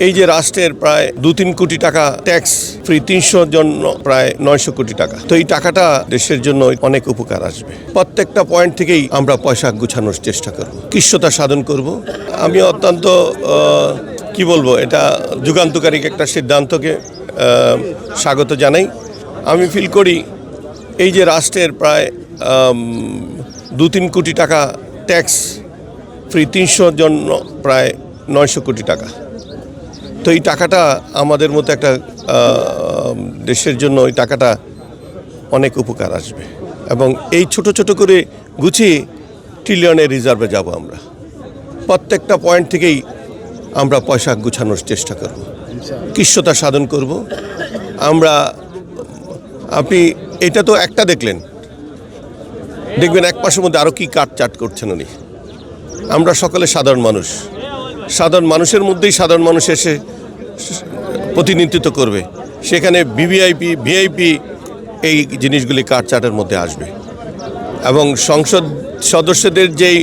এই যে রাষ্ট্রের প্রায় 2-3 কোটি টাকা ট্যাক্স ফ্রি 300 জন্য প্রায় 900 কোটি টাকা, তো এই টাকাটা দেশের জন্য অনেক উপকার আসবে। প্রত্যেকটা পয়েন্ট থেকেই আমরা পয়সা গুছানোর চেষ্টা করব, কিষ্যতা সাধন করব। আমি অত্যন্ত কি বলবো, এটা যুগান্তকারী একটা সিদ্ধান্তকে স্বাগত জানাই। আমি ফিল করি এই যে রাষ্ট্রের প্রায় 2-3 কোটি টাকা ট্যাক্স ফ্রি 300 জন্য প্রায় 900 কোটি টাকা, তো এই টাকাটা আমাদের মতো একটা দেশের জন্য ওই টাকাটা অনেক উপকার আসবে এবং এই ছোট ছোট করে গুছিয়ে ট্রিলিয়নের রিজার্ভে যাব। আমরা প্রত্যেকটা পয়েন্ট থেকেই আমরা পয়সা গুছানোর চেষ্টা করব, কিষ্যতা সাধন করব আমরা। আপনি এটা তো একটা দেখলেন, দেখবেন এক পাশের মধ্যে আরও কি কাটচাট করছেন উনি। আমরা সকলে সাধারণ মানুষ, সাধারণ মানুষের মধ্যেই সাধারণ মানুষ এসে প্রতিনিধিত্ব করবে, সেখানে ভিভিআইপি ভিআইপি এই জিনিসগুলি কাটচাটের মধ্যে আসবে এবং সংসদ সদস্যদের যেই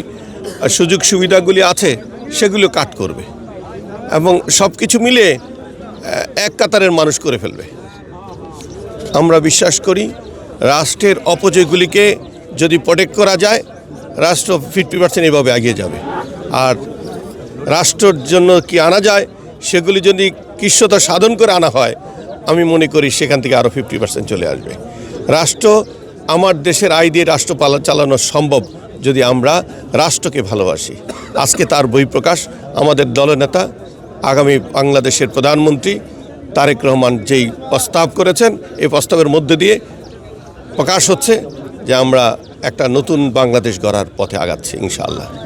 সুযোগ সুবিধাগুলি আছে সেগুলো কাট করবে এবং সব কিছু মিলে এক কাতারের মানুষ করে ফেলবে। আমরা বিশ্বাস করি রাষ্ট্রের অপচয়গুলিকে যদি প্রোটেক্ট করা যায়, রাষ্ট্র 50% এভাবে এগিয়ে যাবে। আর রাষ্ট্রের জন্য কি আনা যায় সেগুলি যদি কিষ্যতা সাধন করে আনা হয়, আমি মনে করি সেখান থেকে আরও 50% চলে আসবে। রাষ্ট্র, আমার দেশের আয় দিয়ে রাষ্ট্র চালানো সম্ভব যদি আমরা রাষ্ট্রকে ভালোবাসি। আজকে তার বহিঃপ্রকাশ আমাদের দলনেতা আগামী বাংলাদেশের প্রধানমন্ত্রী তারেক রহমান যেই প্রস্তাব করেছেন, এই প্রস্তাবের মধ্যে দিয়ে প্রকাশ হচ্ছে যে আমরা একটা নতুন বাংলাদেশ গড়ার পথে আগাচ্ছি ইনশাআল্লাহ।